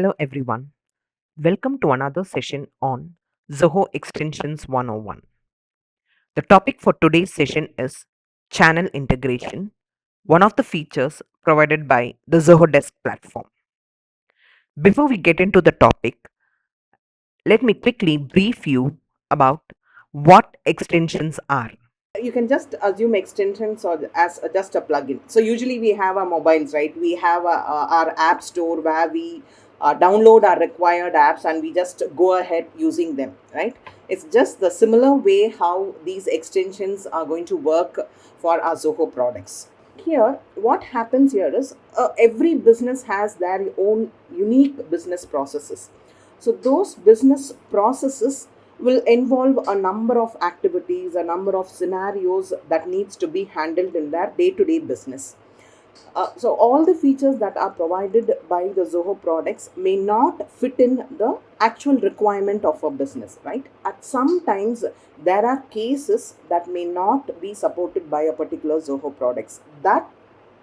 Hello everyone. Welcome to another session on Zoho Extensions 101. The topic for today's session is channel integration, one of the features provided by the Zoho Desk platform. Before we get into the topic, let me quickly brief you about what extensions are. You can just assume extensions or as just a plugin. So usually we have our mobiles, right? We have our app store where we download our required apps and we just go ahead using them, right? It's just the similar way how these extensions are going to work for our Zoho products. Here what happens here is every business has their own unique business processes. So those business processes will involve a number of activities, a number of scenarios that needs to be handled in their day-to-day business. So all the features that are provided by the Zoho products may not fit in the actual requirement of a business, right? At sometimes there are cases that may not be supported by a particular Zoho products. That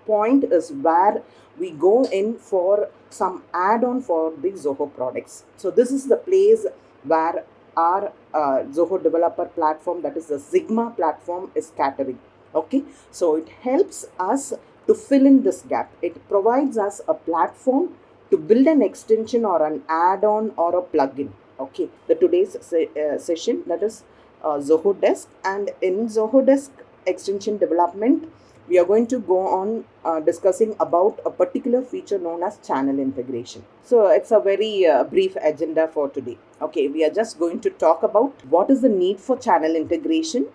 point is where we go in for some add-on for the Zoho products. So this is the place where our Zoho developer platform, that is the Sigma platform, is catering. Okay, so it helps us to fill in this gap. It provides us a platform to build an extension or an add-on or a plugin. Okay, the today's session, that is Zoho Desk, and in Zoho Desk extension development we are going to go on discussing about a particular feature known as channel integration. So it's a very brief agenda for today. Okay, we are just going to talk about what is the need for channel integration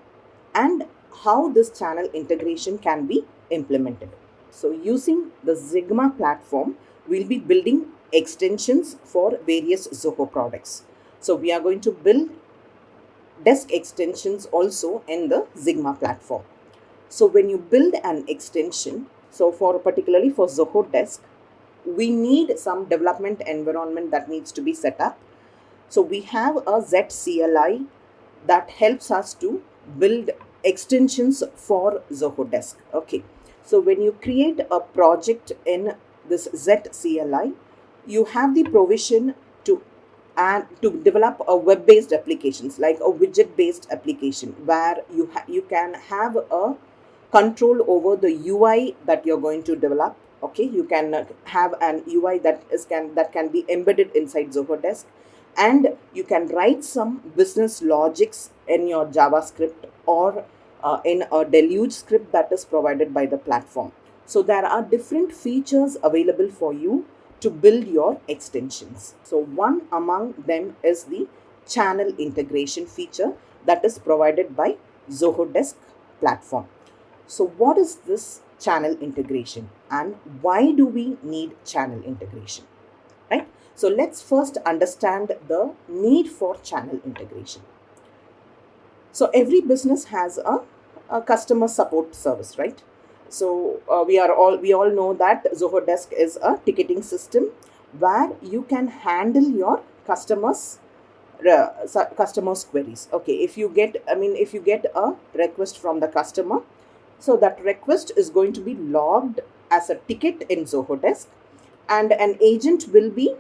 and how this channel integration can be implemented. So using the Sigma platform, we'll be building extensions for various Zoho products. So we are going to build desk extensions also in the Sigma platform. So when you build an extension, so for particularly for Zoho Desk, we need some development environment that needs to be set up. So we have a ZCLI that helps us to build extensions for Zoho Desk. Okay, so when you create a project in this ZCLI, you have the provision to and to develop a web-based applications like a widget-based application where you can have a control over the UI that you're going to develop. Okay, you can have an UI that can be embedded inside Zoho Desk, and you can write some business logics in your JavaScript or in a Deluge script that is provided by the platform. So there are different features available for you to build your extensions. So one among them is the channel integration feature that is provided by Zoho Desk platform. So what is this channel integration and why do we need channel integration, right? So let's first understand the need for channel integration. So every business has a customer support service, right? So we all know that Zoho Desk is a ticketing system where you can handle your customers queries. Okay, if you get a request from the customer, so that request is going to be logged as a ticket in Zoho Desk, and an agent will be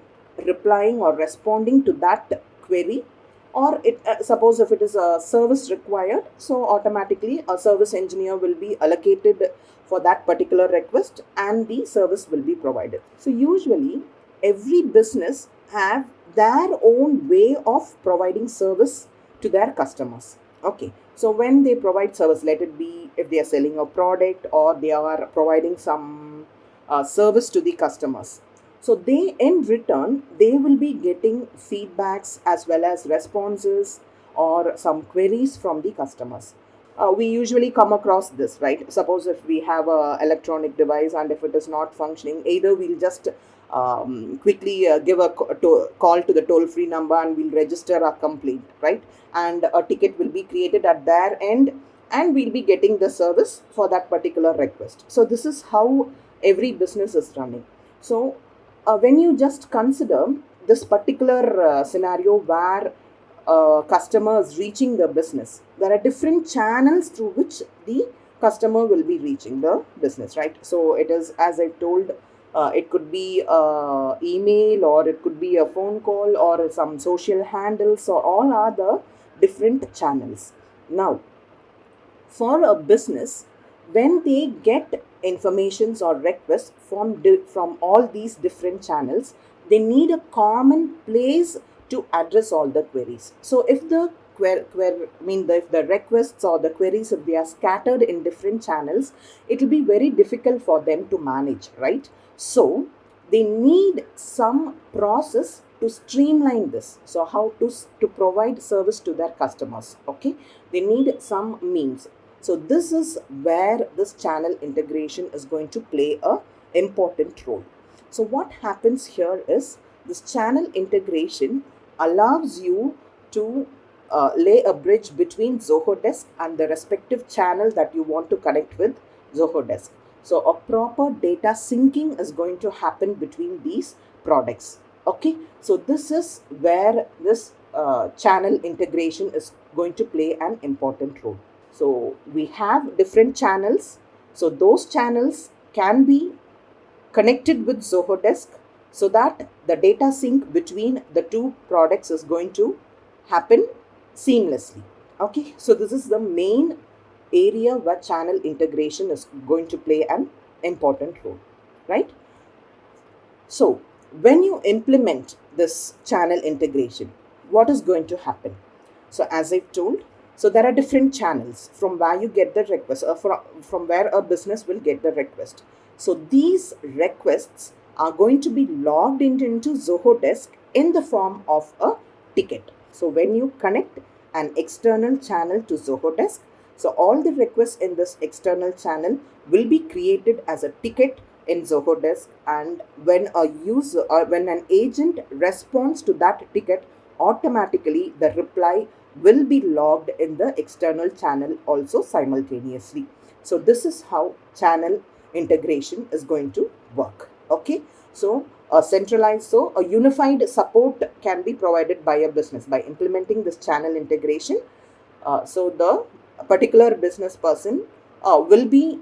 replying or responding to that query. Or it suppose if it is a service required, so automatically a service engineer will be allocated for that particular request and the service will be provided. So usually every business have their own way of providing service to their customers. Okay, so when they provide service, let it be if they are selling a product or they are providing some service to the customers, so they in return they will be getting feedbacks as well as responses or some queries from the customers. We usually come across this, right? Suppose if we have a electronic device and if it is not functioning, either we'll just quickly give a call to the toll free number and we'll register a complaint, right? And a ticket will be created at their end and we'll be getting the service for that particular request. So this is how every business is running. So when you just consider this particular scenario where customers reaching the business, there are different channels through which the customer will be reaching the business, right? So it is, as I told, It could be email, or it could be a phone call, or some social handles, or all other different channels. Now, for a business, when they get informations or requests from all these different channels, they need a common place to address all the queries. So if the if the requests or the queries, if they are scattered in different channels, it will be very difficult for them to manage, right? So they need some process to streamline this. So how to provide service to their customers, okay? They need some means. So this is where this channel integration is going to play a important role. So what happens here is, this channel integration allows you to lay a bridge between Zoho Desk and the respective channel that you want to connect with Zoho Desk. So a proper data syncing is going to happen between these products. Okay, so this is where this channel integration is going to play an important role. So we have different channels. So those channels can be connected with Zoho Desk, so that the data sync between the two products is going to happen seamlessly. Okay, so this is the main area where channel integration is going to play an important role, right? So when you implement this channel integration, what is going to happen? So as I've told, so there are different channels from where you get the request, or from where a business will get the request. So these requests are going to be logged into Zoho Desk in the form of a ticket. So when you connect an external channel to Zoho Desk, so all the requests in this external channel will be created as a ticket in Zoho Desk, and when a user or when an agent responds to that ticket, automatically the reply will be logged in the external channel also simultaneously. So this is how channel integration is going to work. Okay, so a unified support can be provided by a business by implementing this channel integration. So the particular business person will be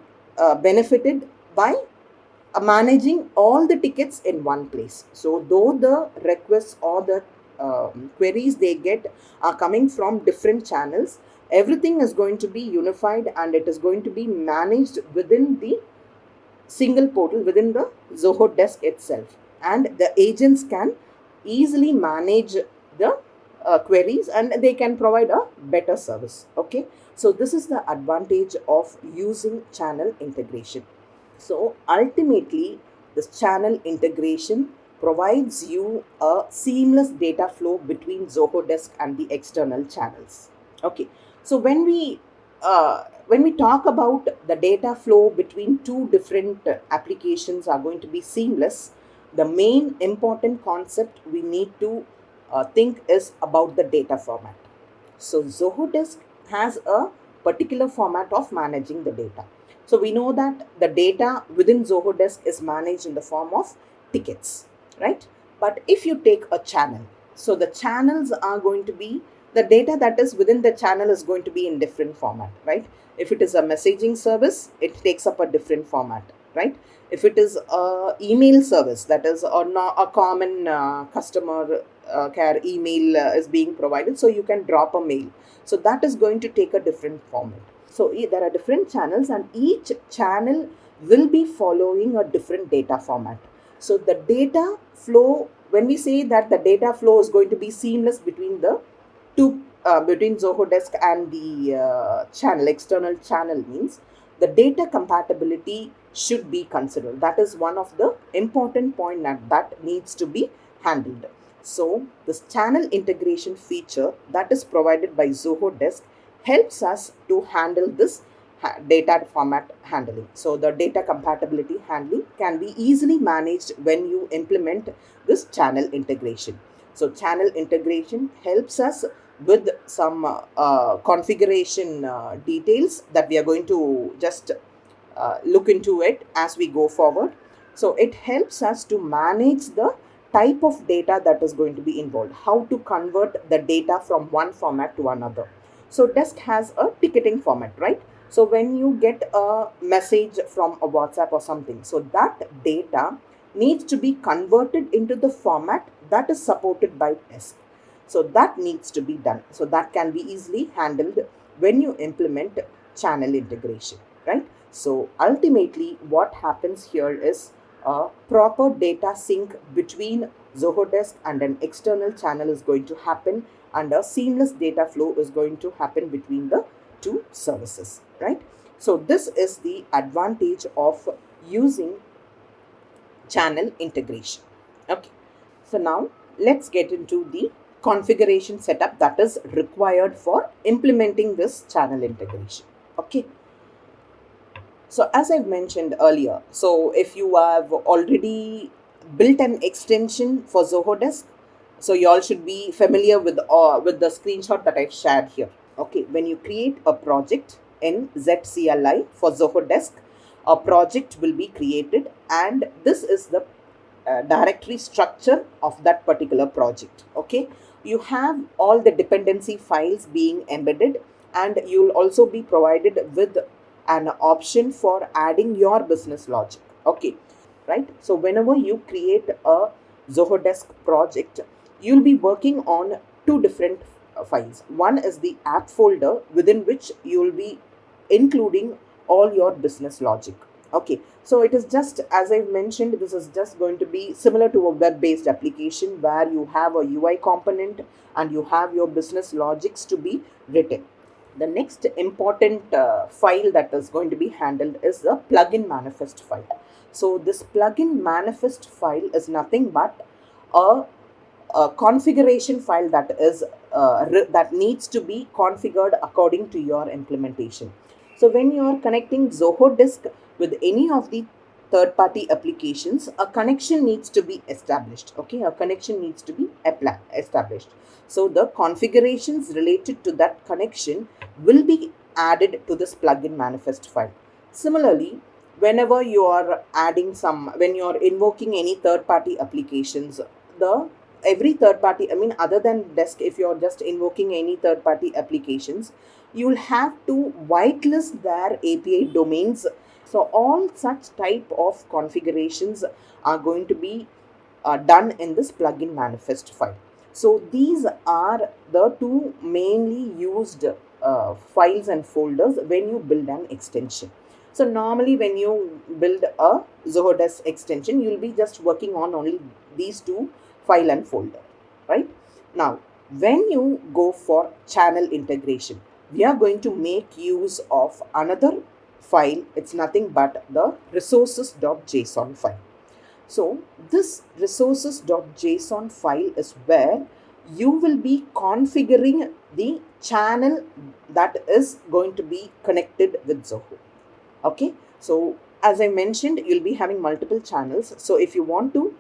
benefited by managing all the tickets in one place. So though the requests or the queries they get are coming from different channels, everything is going to be unified, and it is going to be managed within the single portal within the Zoho Desk itself, and the agents can easily manage the queries, and they can provide a better service. Okay, so this is the advantage of using channel integration. So ultimately, this channel integration provides you a seamless data flow between Zoho Desk and the external channels. Okay, so when we talk about the data flow between two different applications are going to be seamless, the main important concept we need to think is about the data format. So Zoho Desk has a particular format of managing the data. So we know that the data within Zoho Desk is managed in the form of tickets, right? But if you take a channel, so the channels are going to be, the data that is within the channel is going to be in different format, right? If it is a messaging service, it takes up a different format, right? If it is a email service, that is a common customer care email is being provided, so you can drop a mail, so that is going to take a different format. So there are different channels, and each channel will be following a different data format. So the data flow, when we say that the data flow is going to be seamless between the two between Zoho Desk and the channel, external channel, means the data compatibility should be considered. That is one of the important point that needs to be handled. So this channel integration feature that is provided by Zoho Desk helps us to handle this data format handling. So the data compatibility handling can be easily managed when you implement this channel integration. So channel integration helps us with some configuration details that we are going to just look into it as we go forward. So it helps us to manage the type of data that is going to be involved, how to convert the data from one format to another. So Desk has a ticketing format, right? So when you get a message from a WhatsApp or something, so that data needs to be converted into the format that is supported by desk. So that needs to be done. So that can be easily handled when you implement channel integration, right? So ultimately, what happens here is a proper data sync between Zoho Desk and an external channel is going to happen, and a seamless data flow is going to happen between the two services, right? So this is the advantage of using channel integration. Okay. So now let's get into the configuration setup that is required for implementing this channel integration. Okay. So as I've mentioned earlier, so if you have already built an extension for Zoho Desk, so you all should be familiar with the screenshot that I've shared here. Okay, when you create a project in ZCLI for Zoho Desk, a project will be created, and this is the directory structure of that particular project. Okay, you have all the dependency files being embedded, and you'll also be provided with an option for adding your business logic. Okay, right? So whenever you create a Zoho Desk project, you'll be working on two different files. One is the app folder, within which you'll be including all your business logic. Okay, so it is just, as I mentioned, this is just going to be similar to a web-based application where you have a UI component and you have your business logics to be written. The next important file that is going to be handled is the plugin manifest file. So this plugin manifest file is nothing but a configuration file that is that needs to be configured according to your implementation. So when you are connecting Zoho Disk with any of the third party applications, a connection needs to be established. Okay, a connection needs to be established. So the configurations related to that connection will be added to this plugin manifest file. Similarly, whenever you are when you are invoking any third party applications, the every third party, I mean, other than Desk, if you're just invoking any third party applications, you'll have to whitelist their API domains. So all such type of configurations are going to be done in this plugin manifest file. So these are the two mainly used files and folders when you build an extension. So normally when you build a Zoho Desk extension, you'll be just working on only these two file and folder, right? Now, when you go for channel integration, we are going to make use of another file. It's nothing but the resources.json file. So this resources.json file is where you will be configuring the channel that is going to be connected with Zoho. Okay, so as I mentioned, you'll be having multiple channels. So if you want to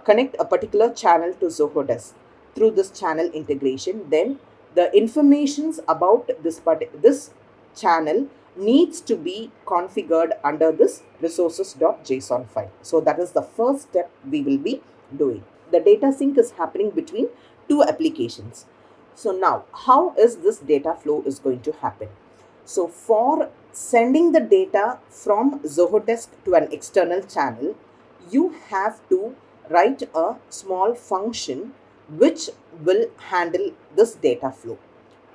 connect a particular channel to Zoho Desk through this channel integration, then the informations about this channel needs to be configured under this resources.json file. So that is the first step we will be doing. The data sync is happening between two applications. So now, how is this data flow is going to happen? So for sending the data from Zoho Desk to an external channel, you have to write a small function which will handle this data flow.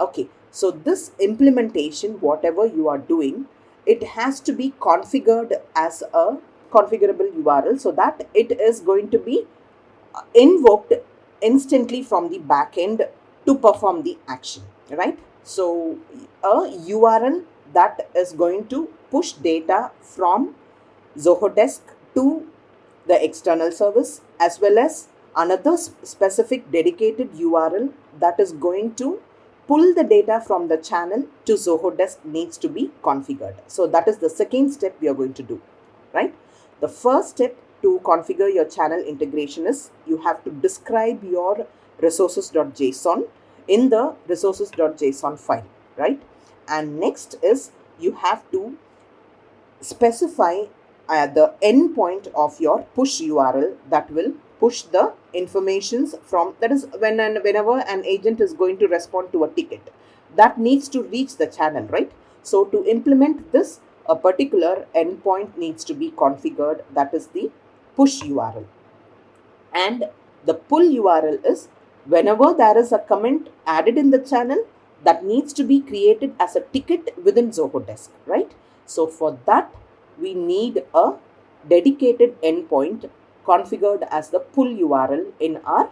Okay, so this implementation, whatever you are doing, it has to be configured as a configurable URL so that it is going to be invoked instantly from the backend to perform the action, right? So a URL that is going to push data from Zoho Desk to the external service, as well as another specific dedicated URL that is going to pull the data from the channel to Zoho Desk needs to be configured. So that is the second step we are going to do, right? The first step to configure your channel integration is you have to describe your resources.json in the resources.json file, right? And next is you have to specify the endpoint of your push URL that will push the informations from, that is whenever an agent is going to respond to a ticket that needs to reach the channel, right? So to implement this, a particular endpoint needs to be configured, that is the push URL. And the pull URL is whenever there is a comment added in the channel that needs to be created as a ticket within Zoho Desk, right? So for that, we need a dedicated endpoint configured as the pull URL in our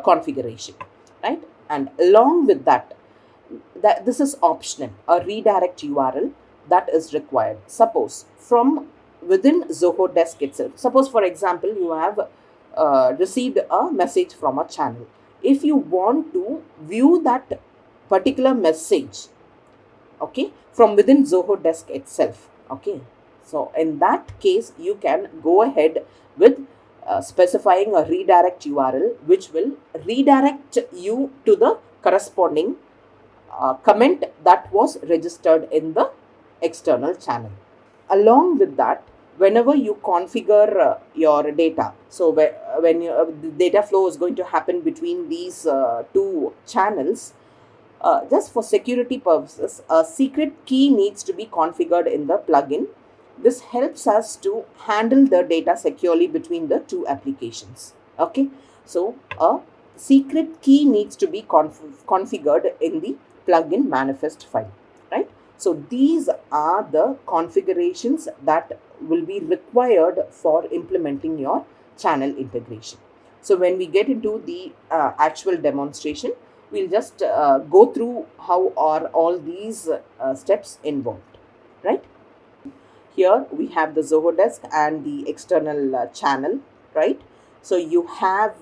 configuration, right? And along with that, this is optional, a redirect URL that is required. Suppose from within Zoho Desk itself, suppose for example you have received a message from a channel. If you want to view that particular message, okay, from within Zoho Desk itself, okay, so in that case you can go ahead with specifying a redirect URL which will redirect you to the corresponding comment that was registered in the external channel. Along with that, whenever you configure your data, so when the data flow is going to happen between these two channels, just for security purposes, a secret key needs to be configured in the plugin. This helps us to handle the data securely between the two applications. Okay, so a secret key needs to be configured in the plugin manifest file, right? So these are the configurations that will be required for implementing your channel integration. So when we get into the actual demonstration, we'll just go through how are all these steps involved, right? Here we have the Zoho Desk and the external channel, right? So you have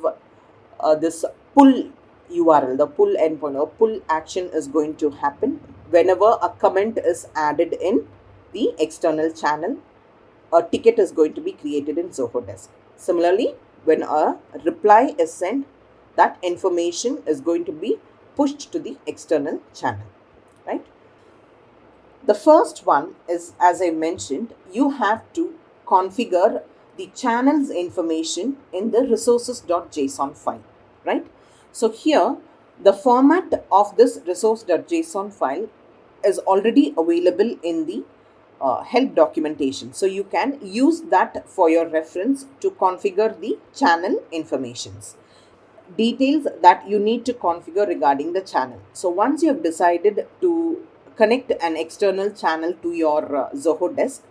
this pull URL, the pull endpoint or pull action is going to happen whenever a comment is added in the external channel. A ticket is going to be created in Zoho Desk. Similarly, when a reply is sent, that information is going to be pushed to the external channel, right? The first one is, as I mentioned, you have to configure the channel's information in the resources.json file, right? So here, the format of this resource.json file is already available in the help documentation. So you can use that for your reference to configure the channel informations. Details that you need to configure regarding the channel. So once you have decided to connect an external channel to your Zoho Desk,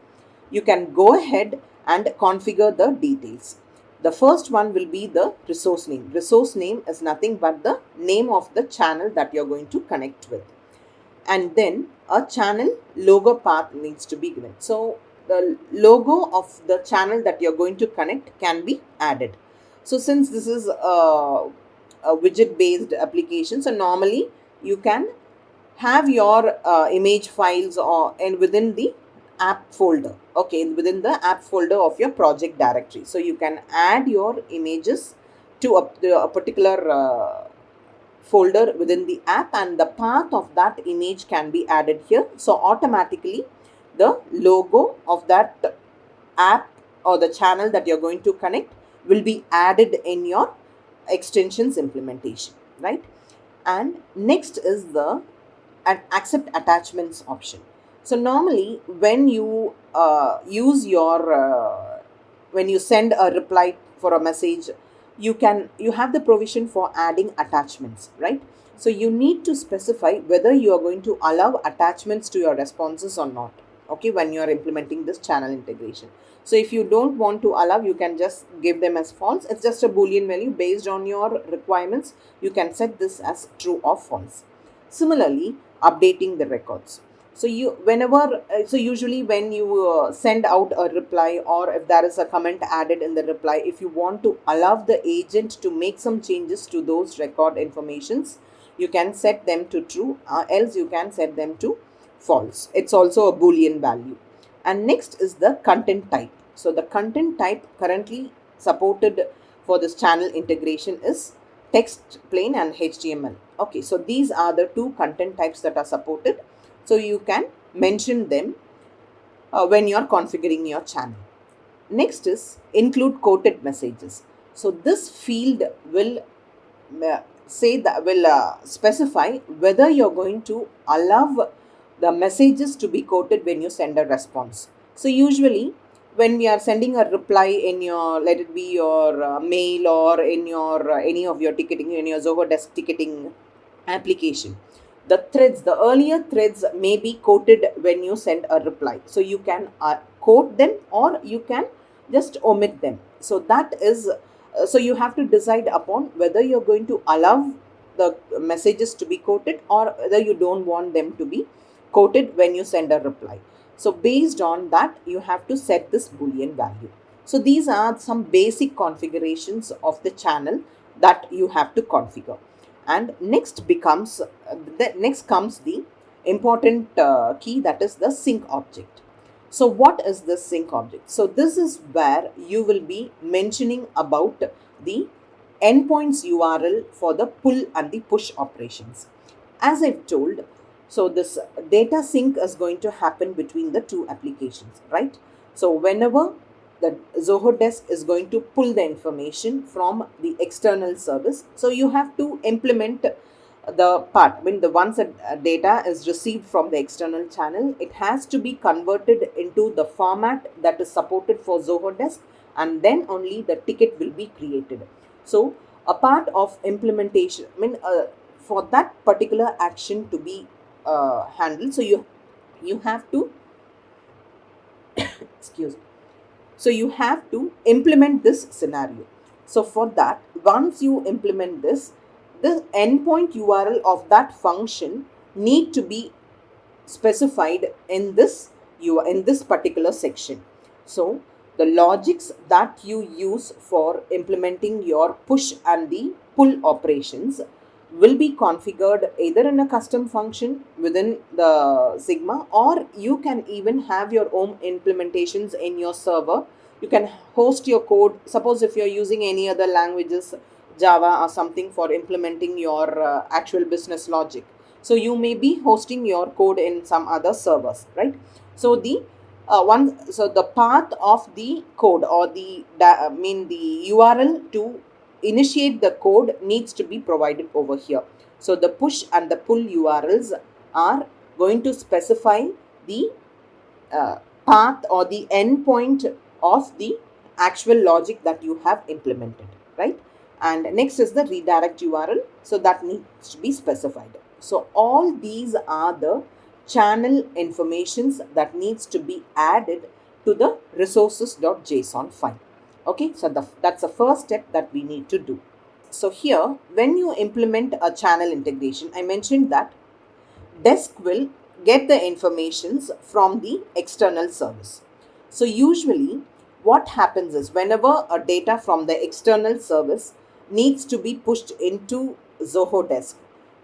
you can go ahead and configure the details. The first one will be the resource name. Resource name is nothing but the name of the channel that you're going to connect with. And then a channel logo path needs to be given. So the logo of the channel that you're going to connect can be added. So since this is a widget based application, so normally you can have your image files or and within the app folder, okay, within the app folder of your project directory. So you can add your images to a particular folder within the app, and the path of that image can be added here. So automatically the logo of that app or the channel that you're going to connect will be added in your extensions implementation, right? And next is the accept attachments option. So normally when you use your when you send a reply for a message, you have the provision for adding attachments, right? So you need to specify whether you are going to allow attachments to your responses or not, okay, when you are implementing this channel integration. So if you don't want to allow, you can just give them as false. It's just a boolean value based on your requirements. You can set this as true or false. Similarly, updating the records. So usually when you send out a reply, or if there is a comment added in the reply, if you want to allow the agent to make some changes to those record informations, you can set them to true, else you can set them to false. It's also a boolean value. And next is the content type. So the content type currently supported for this channel integration is text, plain, and HTML. Okay, so these are the two content types that are supported. So you can mention them when you are configuring your channel. Next is include quoted messages. So this field will specify whether you're going to allow the messages to be quoted when you send a response. So usually when we are sending a reply in your, let it be your mail, or in your any of your ticketing, in your Zoho Desk ticketing application, the threads, the earlier threads may be quoted when you send a reply. So you can quote them, or you can just omit them. So that is, so you have to decide upon whether you're going to allow the messages to be quoted, or whether you don't want them to be quoted when you send a reply. So based on that, you have to set this Boolean value. So these are some basic configurations of the channel that you have to configure. And next comes the important key, that is the sync object. So what is this sync object? So this is where you will be mentioning about the endpoints URL for the pull and the push operations. As I've told, so this data sync is going to happen between the two applications, right? So whenever the Zoho Desk is going to pull the information from the external service, so you have to implement the part, when the once data is received from the external channel, it has to be converted into the format that is supported for Zoho Desk, and then only the ticket will be created. So a part of implementation, for that particular action to be handled, so you have to excuse me, so you have to implement this scenario. So for that, once you implement this, the endpoint URL of that function need to be specified in this particular section. So the logics that you use for implementing your push and the pull operations will be configured either in a custom function within the Sigma, or you can even have your own implementations in your server. You can host your code. Suppose if you're using any other languages, Java or something, for implementing your actual business logic, so you may be hosting your code in some other servers, right? So the path of the code, or the URL to initiate the code needs to be provided over here. So the push and the pull URLs are going to specify the path or the endpoint of the actual logic that you have implemented, right? And next is the redirect URL, so that needs to be specified. So all these are the channel informations that needs to be added to the resources.json file. Okay, so that's the first step that we need to do. So here, when you implement a channel integration, I mentioned that desk will get the informations from the external service. So usually what happens is, whenever a data from the external service needs to be pushed into Zoho Desk,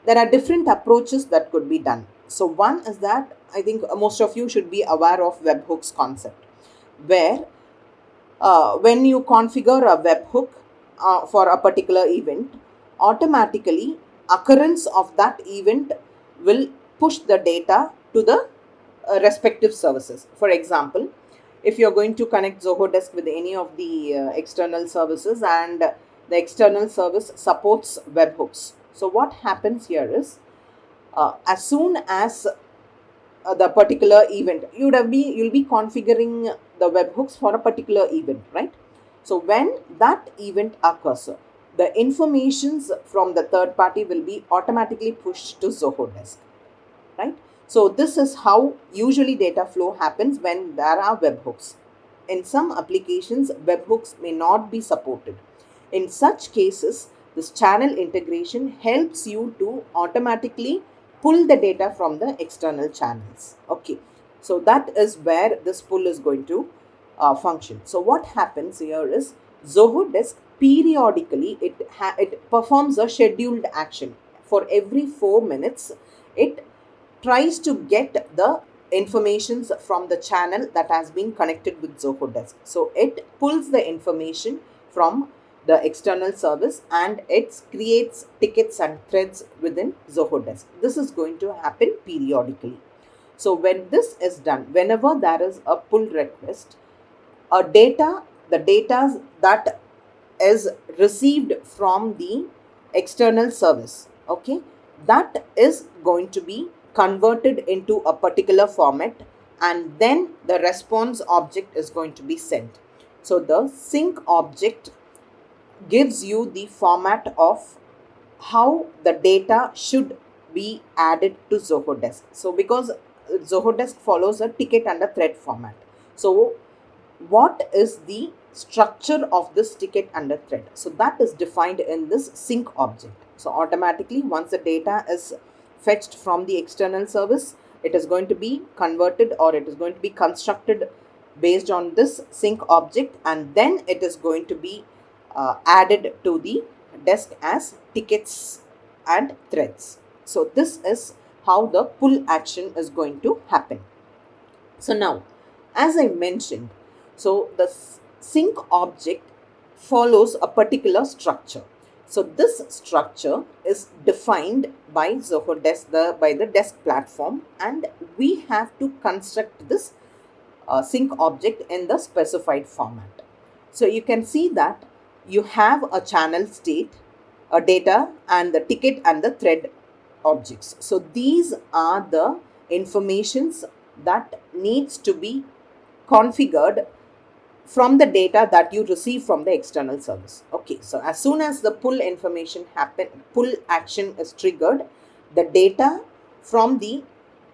there are different approaches that could be done. So one is that I think most of you should be aware of webhooks concept, where when you configure a webhook for a particular event, automatically occurrence of that event will push the data to the respective services. For example, if you're going to connect Zoho Desk with any of the external services, and the external service supports webhooks, so what happens here is, as soon as the particular event, you'll be configuring the webhooks for a particular event, right? So when that event occurs, the informations from the third party will be automatically pushed to Zoho Desk, right? So this is how usually data flow happens when there are webhooks. In some applications, webhooks may not be supported. In such cases, this channel integration helps you to automatically pull the data from the external channels. Okay, so that is where this pull is going to function. So what happens here is, Zoho Desk periodically it performs a scheduled action. For every 4 minutes, it tries to get the informations from the channel that has been connected with Zoho Desk. So it pulls the information from the external service, and it creates tickets and threads within Zoho Desk. This is going to happen periodically. So when this is done, whenever there is a pull request, the data that is received from the external service, okay, that is going to be converted into a particular format and then the response object is going to be sent. So the sync object gives you the format of how the data should be added to Zoho Desk. So because Zoho Desk follows a ticket and a thread format. So what is the structure of this ticket and a thread? So that is defined in this sync object. So automatically once the data is fetched from the external service, it is going to be converted, or it is going to be constructed based on this sync object, and then it is going to be added to the desk as tickets and threads. So this is how the pull action is going to happen. So now, as I mentioned, so the sync object follows a particular structure. So this structure is defined by Zoho Desk, by the desk platform, and we have to construct this sync object in the specified format. So you can see that you have a channel state, a data, and the ticket and the thread objects. So these are the informations that needs to be configured from the data that you receive from the external service. Okay, so as soon as the pull information pull action is triggered, the data from the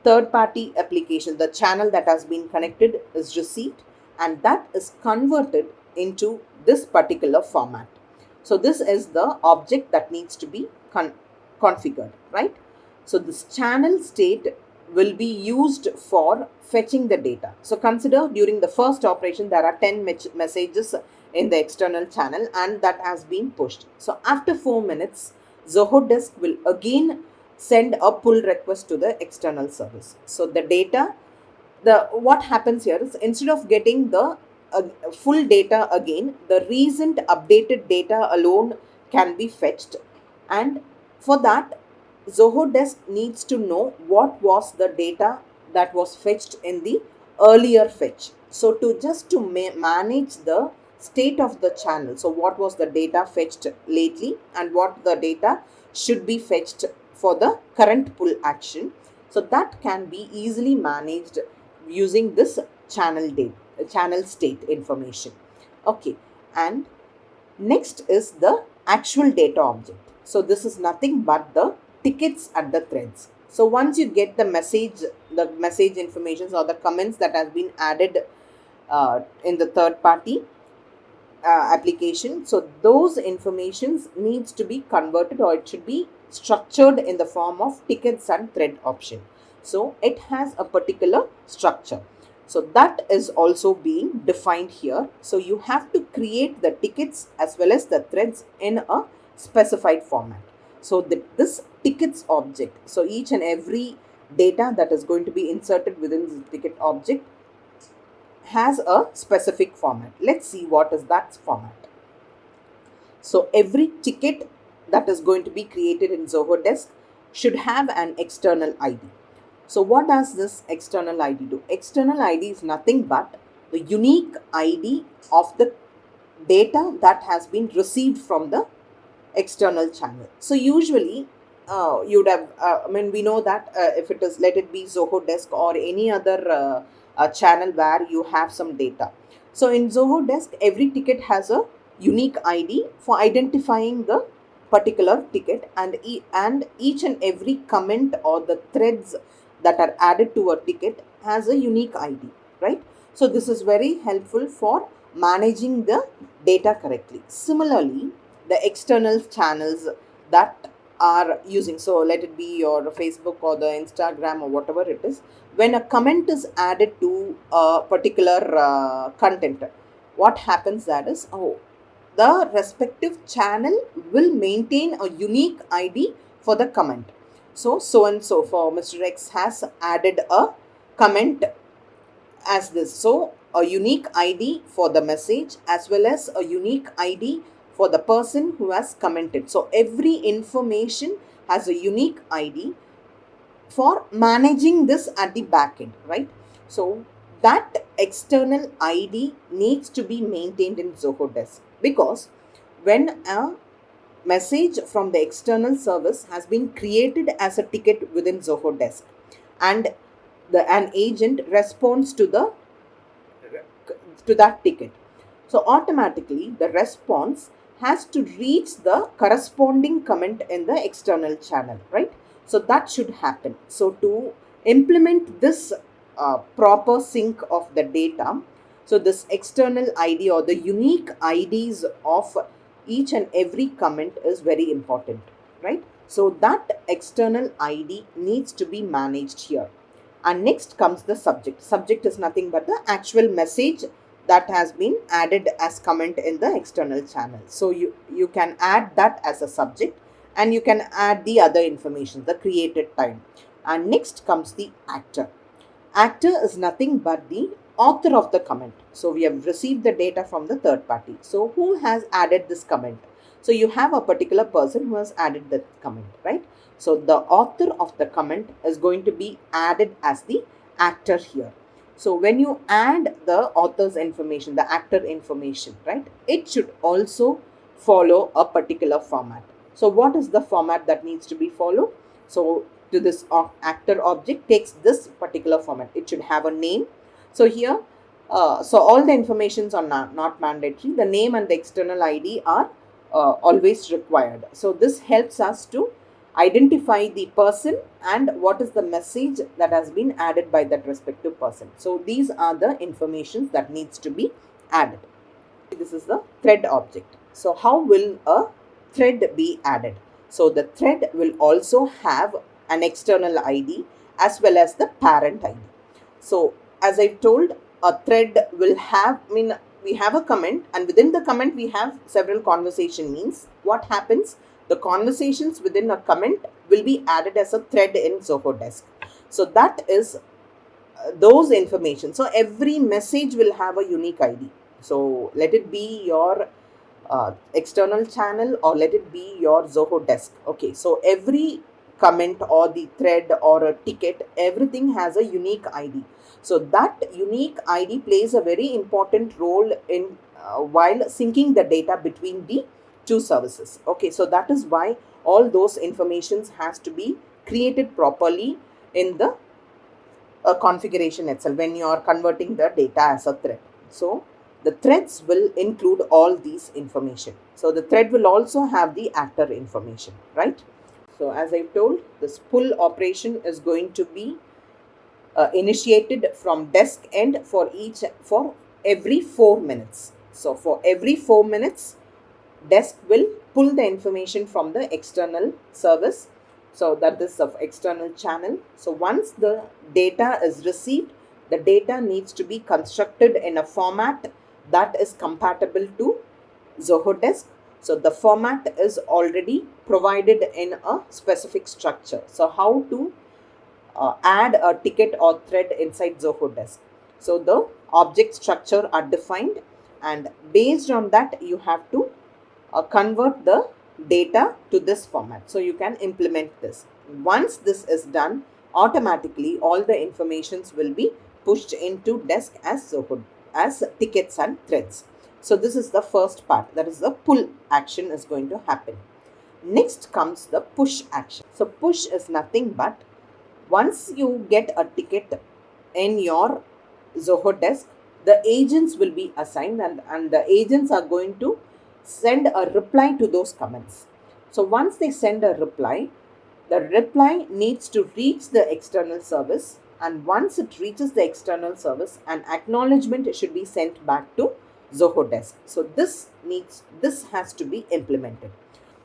third party application, the channel that has been connected, is received, and that is converted into this particular format. So this is the object that needs to be configured, right? So this channel state will be used for fetching the data. So consider during the first operation there are 10 messages in the external channel, and that has been pushed. So after 4 minutes, Zoho Desk will again send a pull request to the external service. So the data, what happens here is, instead of getting the full data again, the recent updated data alone can be fetched, and for that Zoho Desk needs to know what was the data that was fetched in the earlier fetch. So to manage the state of the channel, so what was the data fetched lately and what the data should be fetched for the current pull action, so that can be easily managed using this channel state information. Okay, and next is the actual data object. So this is nothing but the tickets and the threads. So once you get the message information or the comments that has been added in the third party application, so those informations needs to be converted, or it should be structured in the form of tickets and thread option. So it has a particular structure. So that is also being defined here. So you have to create the tickets as well as the threads in a specified format. So this tickets object, so each and every data that is going to be inserted within the ticket object has a specific format. Let's see what is that format. So every ticket that is going to be created in Zoho Desk should have an external ID. So what does this external ID do? External ID is nothing but the unique ID of the data that has been received from the external channel. So usually you'd have, we know that if it is, let it be Zoho Desk or any other channel where you have some data. So in Zoho Desk, every ticket has a unique ID for identifying the particular ticket, and each and every comment or the threads that are added to a ticket has a unique ID, right? So this is very helpful for managing the data correctly. Similarly, the external channels that are using, so let it be your Facebook or the Instagram or whatever it is, when a comment is added to a particular content, what happens that is, the respective channel will maintain a unique ID for the comment. So and so for Mr. X has added a comment as this. So a unique ID for the message as well as a unique ID for the person who has commented. So every information has a unique ID for managing this at the back end, right? So that external ID needs to be maintained in Zoho Desk, because when a message from the external service has been created as a ticket within Zoho Desk, and an agent responds to that ticket. So automatically the response has to reach the corresponding comment in the external channel, right? So that should happen. So to implement this proper sync of the data, so this external ID or the unique IDs of each and every comment is very important, right? So that external ID needs to be managed here. And next comes the subject. Subject is nothing but the actual message that has been added as comment in the external channel. So you can add that as a subject, and you can add the other information, the created time. And next comes the actor. Actor is nothing but the author of the comment. So we have received the data from the third party. So who has added this comment? So you have a particular person who has added the comment, right? So the author of the comment is going to be added as the actor here. So when you add the author's information, the actor information, right, it should also follow a particular format. So what is the format that needs to be followed? So to this actor object takes this particular format. It should have a name. So here, so all the informations are not mandatory. The name and the external ID are always required. So this helps us to identify the person and what is the message that has been added by that respective person. So these are the informations that needs to be added. This is the thread object. So how will a thread be added? So the thread will also have an external ID as well as the parent ID. So as I told, a thread will have, we have a comment, and within the comment we have several conversation. Means what happens? The conversations within a comment will be added as a thread in Zoho Desk. So that is those information. So every message will have a unique ID. So let it be your external channel or let it be your Zoho Desk. Okay, so every comment or the thread or a ticket, everything has a unique ID. So that unique ID plays a very important role in while syncing the data between the two services. Okay, so that is why all those informations has to be created properly in the configuration itself when you are converting the data as a thread. So the threads will include all these information. So the thread will also have the actor information, right? So as I told, this pull operation is going to be initiated from desk end for every 4 minutes. So for every 4 minutes, desk will pull the information from the external service. So that is of external channel. So once the data is received, the data needs to be constructed in a format that is compatible to Zoho Desk. So the format is already provided in a specific structure. So how to add a ticket or thread inside Zoho Desk? So the object structure are defined, and based on that you have to convert the data to this format. So you can implement this. Once this is done, automatically all the informations will be pushed into desk as Zoho, as tickets and threads. So this is the first part, that is the pull action is going to happen. Next comes the push action. So push is nothing but once you get a ticket in your Zoho Desk, the agents will be assigned, and the agents are going to send a reply to those comments. So once they send a reply, the reply needs to reach the external service, and once it reaches the external service, an acknowledgement should be sent back to Zoho Desk. So this has to be implemented.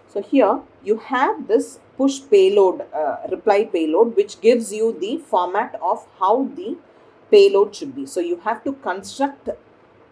So here you have this push payload, reply payload, which gives you the format of how the payload should be. So you have to construct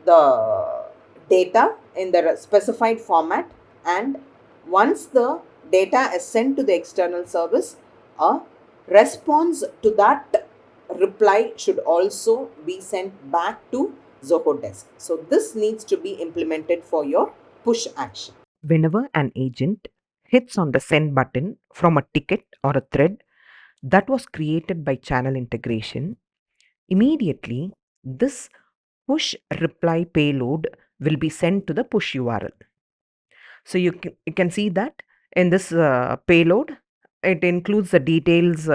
the data in the specified format, and once the data is sent to the external service, a response to that reply should also be sent back to Zoho Desk. So this needs to be implemented for your push action. Whenever an agent hits on the send button from a ticket or a thread that was created by channel integration, immediately this push reply payload will be sent to the push URL. So you can see that in this payload, it includes the details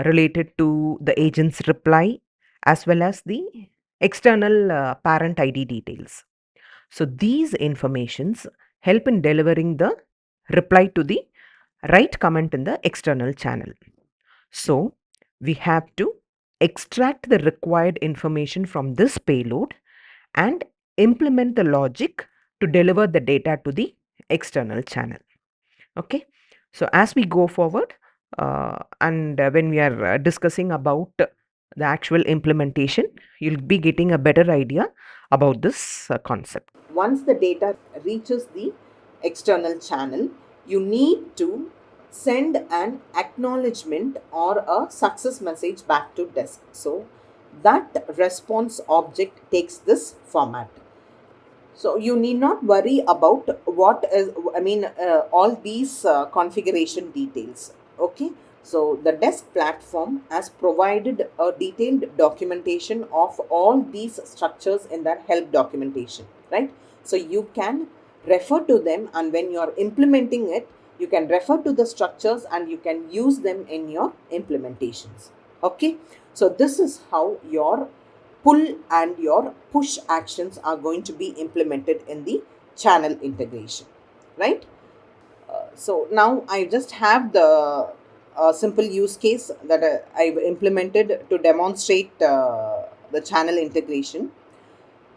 related to the agent's reply as well as the external parent ID details. So these informations help in delivering the reply to the right comment in the external channel. So we have to extract the required information from this payload and implement the logic to deliver the data to the external channel. Okay, so as we go forward and when we are discussing about the actual implementation, you'll be getting a better idea about this concept. Once the data reaches the external channel, you need to send an acknowledgement or a success message back to desk. So that response object takes this format. So you need not worry about all these configuration details. Okay. So the desk platform has provided a detailed documentation of all these structures in their help documentation, right? So you can refer to them, and when you are implementing it, you can refer to the structures and you can use them in your implementations. Okay. So this is how your pull and your push actions are going to be implemented in the channel integration, right? So now I just have the simple use case that I've implemented to demonstrate the channel integration.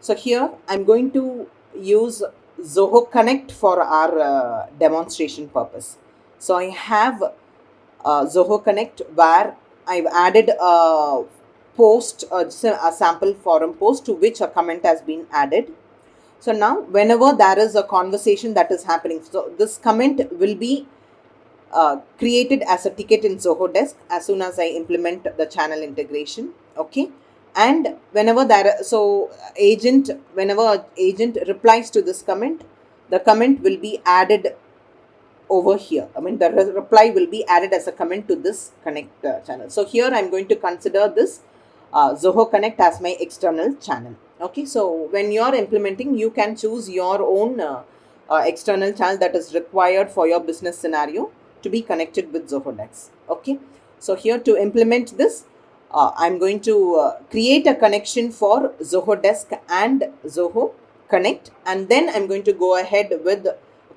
So here I'm going to use Zoho Connect for our demonstration purpose. So I have Zoho Connect where I've added a post, a sample forum post to which a comment has been added. So now whenever there is a conversation that is happening, so this comment will be created as a ticket in Zoho Desk as soon as I implement the channel integration. Okay. And whenever whenever agent replies to this comment, the comment will be added over here. I mean, the reply will be added as a comment to this Connect channel. So here I'm going to consider this Zoho Connect as my external channel. Okay, so when you're implementing, you can choose your own external channel that is required for your business scenario to be connected with Zoho Desk. Okay, so here to implement this, I'm going to create a connection for Zoho Desk and Zoho Connect, and then I'm going to go ahead with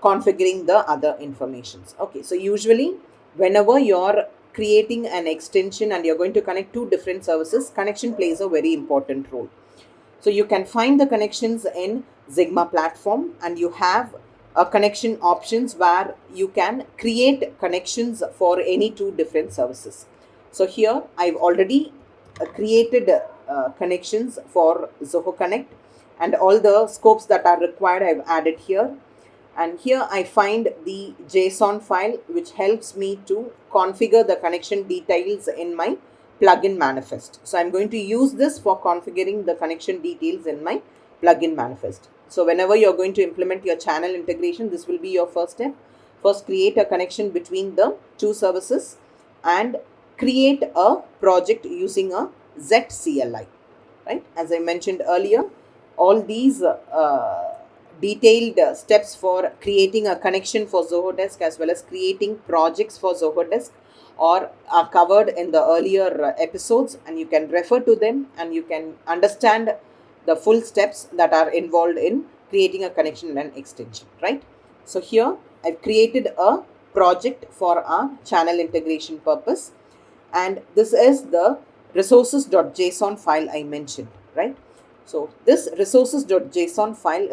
configuring the other informations. Okay, so usually whenever you're creating an extension and you're going to connect two different services, connection plays a very important role. So you can find the connections in Sigma platform, and you have a connection options where you can create connections for any two different services. So here I've already created connections for Zoho Connect, and all the scopes that are required I've added here. And here I find the JSON file which helps me to configure the connection details in my plugin manifest. So I'm going to use this for configuring the connection details in my plugin manifest. So whenever you're going to implement your channel integration, this will be your first step. First, create a connection between the two services and create a project using a ZCLI, right? As I mentioned earlier, all these detailed steps for creating a connection for Zoho Desk as well as creating projects for Zoho Desk are covered in the earlier episodes, and you can refer to them and you can understand the full steps that are involved in creating a connection and extension, right? So here I've created a project for our channel integration purpose, and this is the resources.json file I mentioned, right? So this resources.json file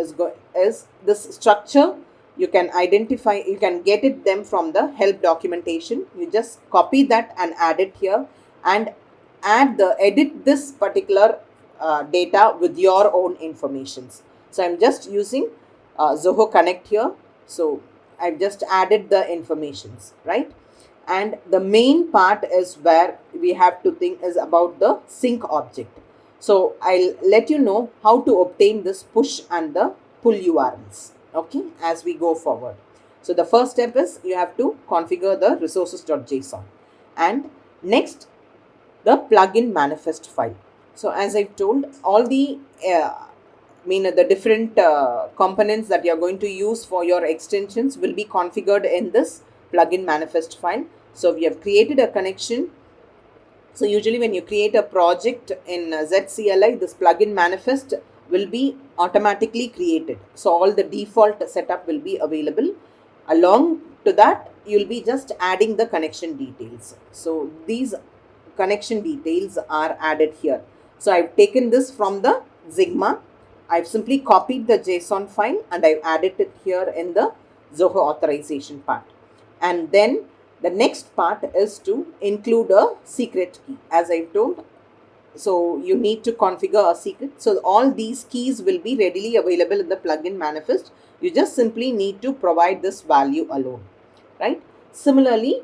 is this structure. You can identify, you can get it them from the help documentation. You just copy that and add it here, and edit this particular data with your own informations. So I'm just using Zoho Connect here. So I've just added the informations, right? And the main part is where we have to think is about the sync object. So I'll let you know how to obtain this push and the pull URLs, okay, as we go forward. So the first step is you have to configure the resources.json, and next the plugin manifest file. So as I've told, all the the different components that you're going to use for your extensions will be configured in this plugin manifest file. So we have created a connection So usually when you create a project in ZCLI, this plugin manifest will be automatically created. So all the default setup will be available. Along to that, you'll be just adding the connection details. So these connection details are added here. So I've taken this from the Sigma. I've simply copied the JSON file and I've added it here in the Zoho authorization part. And then the next part is to include a secret key, as I told. So you need to configure a secret. So all these keys will be readily available in the plugin manifest. You just simply need to provide this value alone, right? Similarly,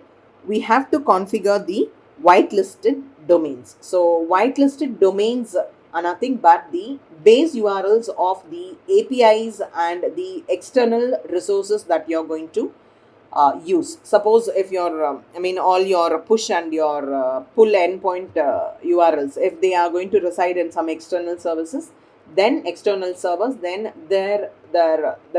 we have to configure the whitelisted domains. So whitelisted domains are nothing but the base URLs of the APIs and the external resources that you're going to use. Suppose if your, all your push and your pull endpoint URLs, if they are going to reside in some external services, then external servers, then the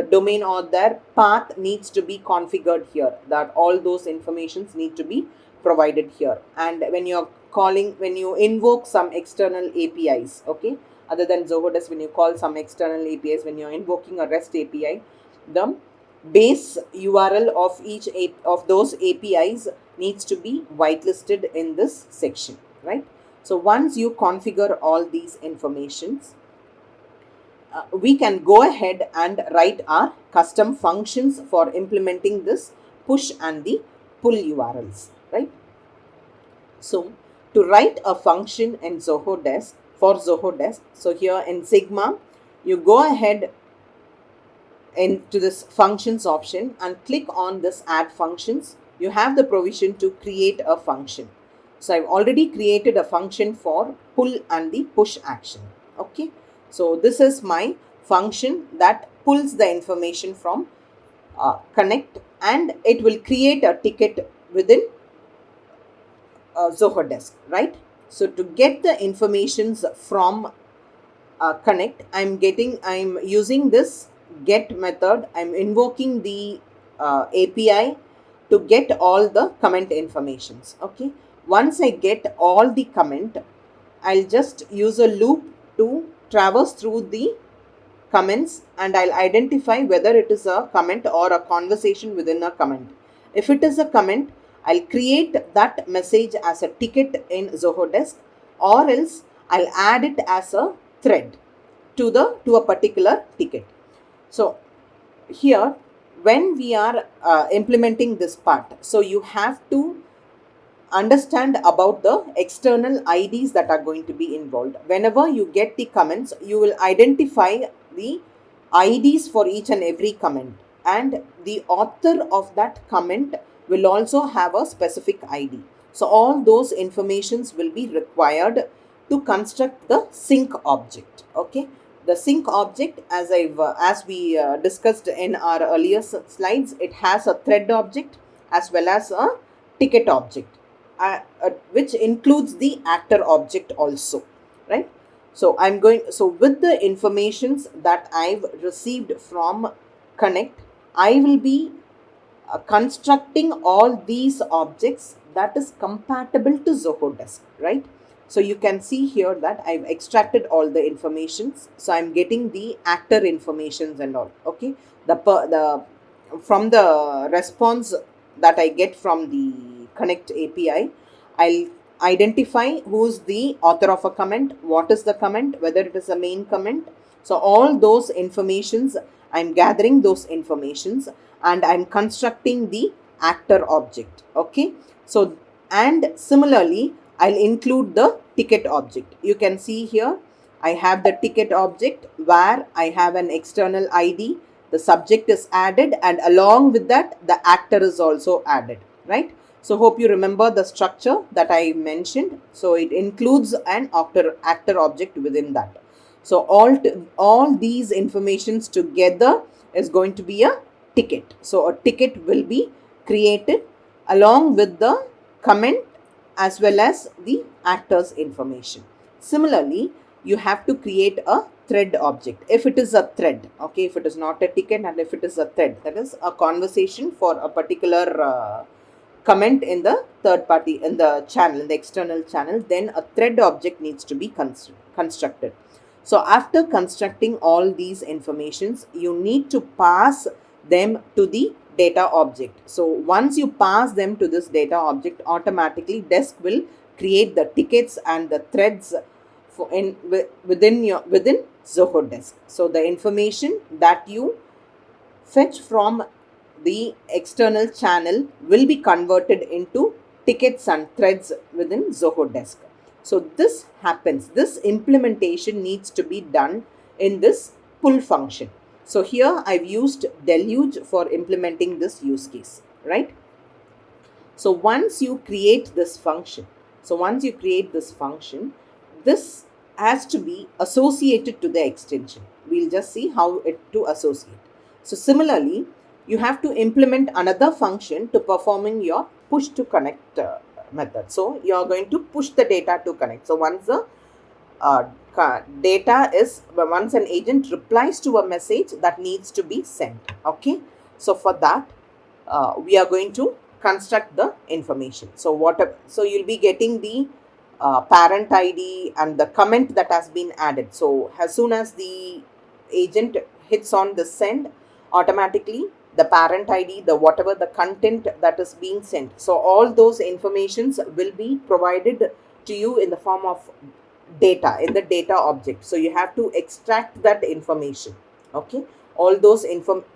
domain or their path needs to be configured here. That all those informations need to be provided here. And when you're calling, when you invoke some external APIs, okay, other than Zoho Desk, when you call some external APIs, when you're invoking a REST API, the base URL of each of those APIs needs to be whitelisted in this section, right? So once you configure all these informations, we can go ahead and write our custom functions for implementing this push and the pull URLs, right? So to write a function in Zoho Desk, for Zoho Desk, so here in Sigma, you go ahead into this functions option and click on this add functions. You have the provision to create a function. So I've already created a function for pull and the push action. Okay. So this is my function that pulls the information from Connect, and it will create a ticket within Zoho Desk, right? So to get the informations from Connect, I'm using this get method. I'm invoking the API to get all the comment informations. Okay. Once I get all the comment, I'll just use a loop to traverse through the comments, and I'll identify whether it is a comment or a conversation within a comment. If it is a comment, I'll create that message as a ticket in Zoho Desk, or else I'll add it as a thread to a particular ticket. So here, when we are implementing this part, so you have to understand about the external IDs that are going to be involved. Whenever you get the comments, you will identify the IDs for each and every comment, and the author of that comment will also have a specific ID. So all those informations will be required to construct the sync object. Okay. The sync object, as we discussed in our earlier slides, it has a thread object as well as a ticket object, which includes the actor object also, right? So with the informations that I've received from Connect, I will be constructing all these objects that is compatible to Zoho Desk, right? So you can see here that I've extracted all the informations. So I'm getting the actor informations and all. Okay, from the response that I get from the Connect API, I'll identify who's the author of a comment, what is the comment, whether it is a main comment. So all those informations, I'm gathering those informations and I'm constructing the actor object. Okay. So, and similarly, I'll include the ticket object. You can see here, I have the ticket object where I have an external ID. The subject is added, and along with that, the actor is also added, right? So hope you remember the structure that I mentioned. So it includes an actor object within that. So all these informations together is going to be a ticket. So a ticket will be created along with the comment as well as the actor's information. Similarly, you have to create a thread object. If it is a thread, okay, if it is not a ticket and if it is a thread, that is a conversation for a particular comment in the third party, in the channel, in the external channel, then a thread object needs to be constructed. So after constructing all these informations, you need to pass them to the data object. So once you pass them to this data object, automatically desk will create the tickets and the threads for within Zoho Desk. So the information that you fetch from the external channel will be converted into tickets and threads within Zoho Desk. So this happens, this implementation needs to be done in this pull function. So here I've used Deluge for implementing this use case, right? So once you create this function, this has to be associated to the extension. We'll just see how it to associate. So similarly, you have to implement another function to performing your push to connect method. So you're going to push the data to connect. So once the once an agent replies to a message, that needs to be sent. Okay. So for that, we are going to construct the information. So you'll be getting the parent ID and the comment that has been added. So as soon as the agent hits on the send, automatically the parent ID, the whatever the content that is being sent, so all those informations will be provided to you in the form of data in the data object. So you have to extract that information. Okay, all those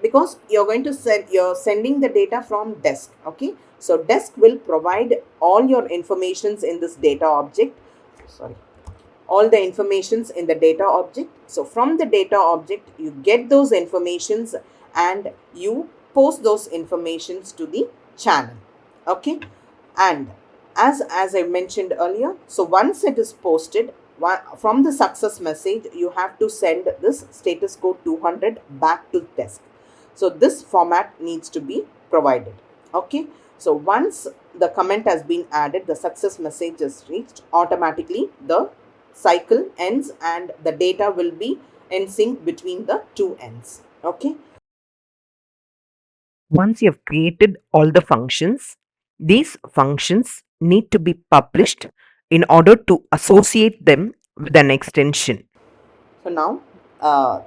because you're going to you're sending the data from desk. Okay, so desk will provide all your informations in this data object. Sorry, all the informations in the data object. So from the data object, you get those informations and you post those informations to the channel. Okay, and as I mentioned earlier, so once it is posted, from the success message, you have to send this status code 200 back to desk. So this format needs to be provided. Okay, so once the comment has been added, the success message is reached, automatically the cycle ends and the data will be in sync between the two ends. Okay. Once you have created all the functions, these functions need to be published in order to associate them with an extension. So now,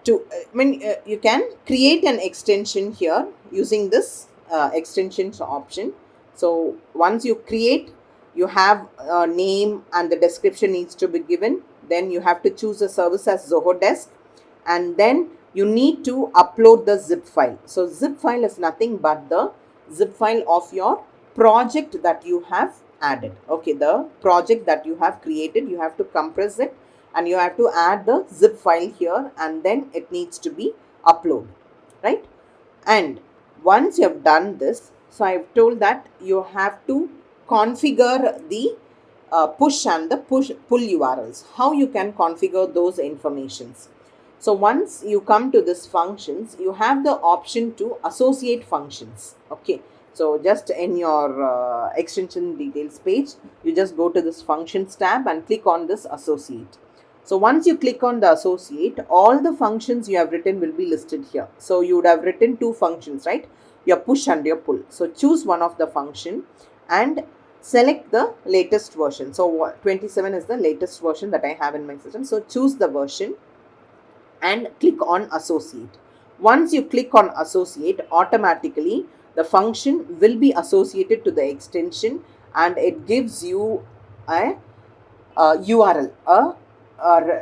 you can create an extension here using this extensions option. So once you create, you have a name and the description needs to be given. Then you have to choose a service as Zoho Desk, and then you need to upload the zip file. So zip file is nothing but the zip file of your project that you have added. Okay, the project that you have created, you have to compress it and you have to add the zip file here, and then it needs to be uploaded, right? And once you have done this, so I've told that you have to configure the push and the pull URLs. How you can configure those informations? So once you come to this functions, you have the option to associate functions. Okay, so just in your extension details page, you just go to this functions tab and click on this associate. So once you click on the associate, all the functions you have written will be listed here. So you would have written two functions, right? Your push and your pull. So choose one of the function and select the latest version. So 27 is the latest version that I have in my system. So choose the version and click on associate. Once you click on associate, automatically the function will be associated to the extension and it gives you a URL, a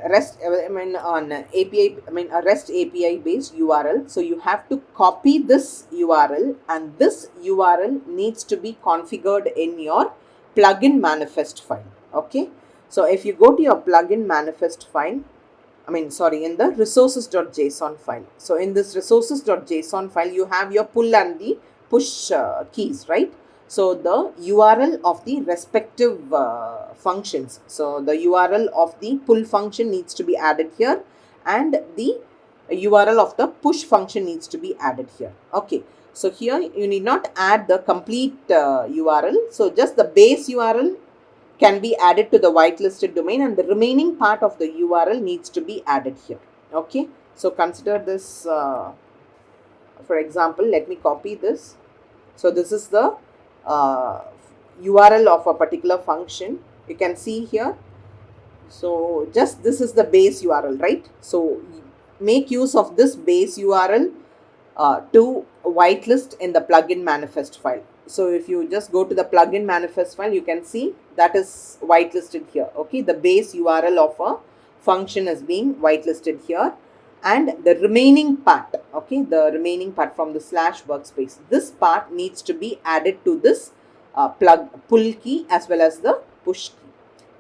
REST, on API, a REST API based URL. So you have to copy this URL, and this URL needs to be configured in your plugin manifest file. Okay, so if you go to your plugin manifest file, in the resources.json file. So in this resources.json file, you have your pull and the push keys, right? So the URL of the respective functions. So the URL of the pull function needs to be added here, and the URL of the push function needs to be added here. Okay. So here you need not add the complete URL. So just the base URL can be added to the whitelisted domain, and the remaining part of the URL needs to be added here. Okay. So consider this, for example, let me copy this. So this is the uh, URL of a particular function. You can see here. So just this is the base URL, right? So make use of this base URL to whitelist in the plugin manifest file. So if you just go to the plugin manifest file, you can see that is whitelisted here. Okay, the base URL of a function is being whitelisted here, and the remaining part, okay, the remaining part from the slash workspace, this part needs to be added to this pull key as well as the push key.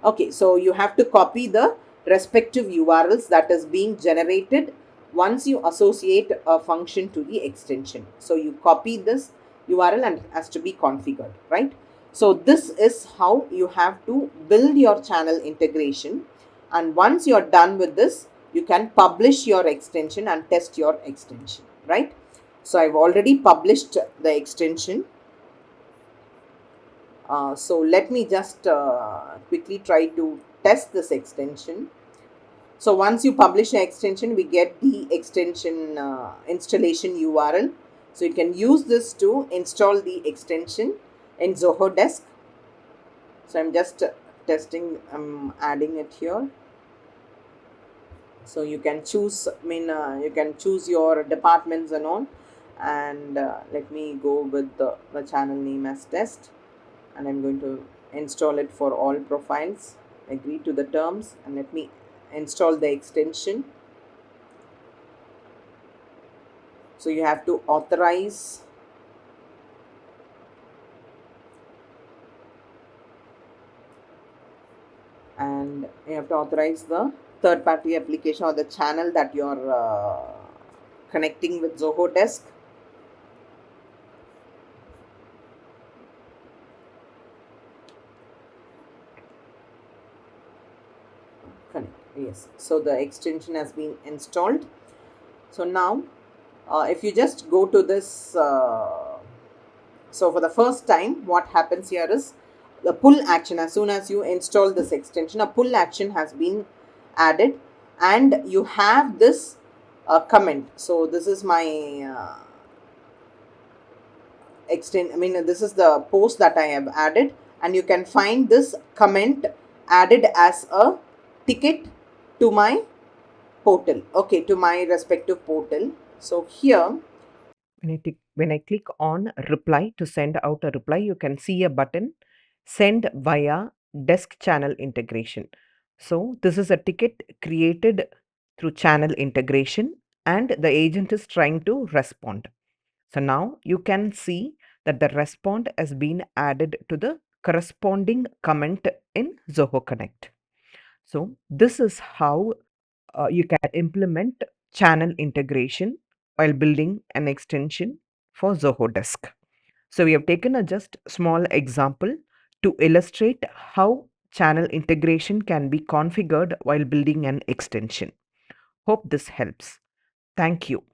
Okay, so you have to copy the respective URLs that is being generated once you associate a function to the extension. So you copy this URL and it has to be configured, right? So this is how you have to build your channel integration. And once you're done with this, you can publish your extension and test your extension, right? So I've already published the extension. So let me just quickly try to test this extension. So once you publish an extension, we get the extension installation URL. So you can use this to install the extension in Zoho Desk. So I'm just testing, I'm adding it here. So you can choose, you can choose your departments and all. And let me go with the channel name as test. And I'm going to install it for all profiles. Agree to the terms, and let me install the extension. So you have to authorize, and you have to authorize the third party application or the channel that you're connecting with Zoho Desk. Connect, yes. So the extension has been installed. So now if you just go to this, so for the first time, what happens here is the pull action. As soon as you install this extension, a pull action has been added, and you have this comment. So this is my this is the post that I have added, and you can find this comment added as a ticket to my portal, okay, to my respective portal. So here, When I click on reply to send out a reply, you can see a button send via desk channel integration. So this is a ticket created through channel integration, and the agent is trying to respond. So now you can see that the respond has been added to the corresponding comment in Zoho Connect. So this is how you can implement channel integration while building an extension for Zoho Desk. So we have taken a just small example to illustrate how channel integration can be configured while building an extension. Hope this helps. Thank you.